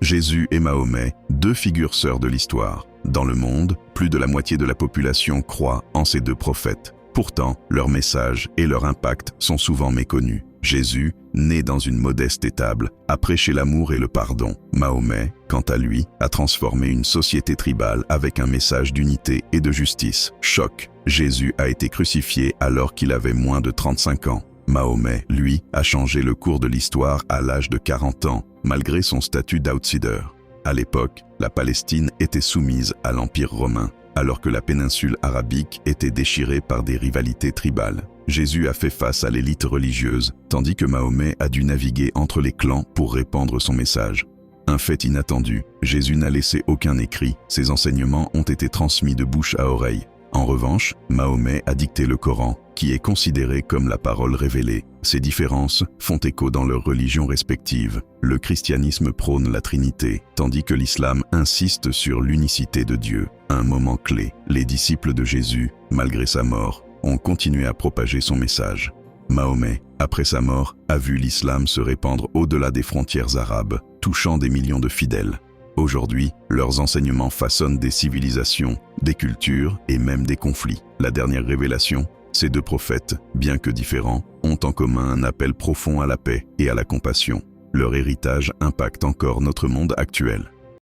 Jésus et Mahomet, deux figures sœurs de l'histoire. Dans le monde, plus de la moitié de la population croit en ces deux prophètes. Pourtant, leur message et leur impact sont souvent méconnus. Jésus, né dans une modeste étable, a prêché l'amour et le pardon. Mahomet, quant à lui, a transformé une société tribale avec un message d'unité et de justice. Choc, Jésus a été crucifié alors qu'il avait moins de 35 ans. Mahomet, lui, a changé le cours de l'histoire à l'âge de 40 ans, malgré son statut d'outsider. À l'époque, la Palestine était soumise à l'Empire romain, alors que la péninsule arabique était déchirée par des rivalités tribales. Jésus a fait face à l'élite religieuse, tandis que Mahomet a dû naviguer entre les clans pour répandre son message. Un fait inattendu, Jésus n'a laissé aucun écrit, ses enseignements ont été transmis de bouche à oreille. En revanche, Mahomet a dicté le Coran, qui est considéré comme la parole révélée. Ces différences font écho dans leurs religions respectives. Le christianisme prône la Trinité, tandis que l'islam insiste sur l'unicité de Dieu. À un moment clé, les disciples de Jésus, malgré sa mort, ont continué à propager son message. Mahomet, après sa mort, a vu l'islam se répandre au-delà des frontières arabes, touchant des millions de fidèles. Aujourd'hui, leurs enseignements façonnent des civilisations, des cultures et même des conflits. La dernière révélation, ces deux prophètes, bien que différents, ont en commun un appel profond à la paix et à la compassion. Leur héritage impacte encore notre monde actuel.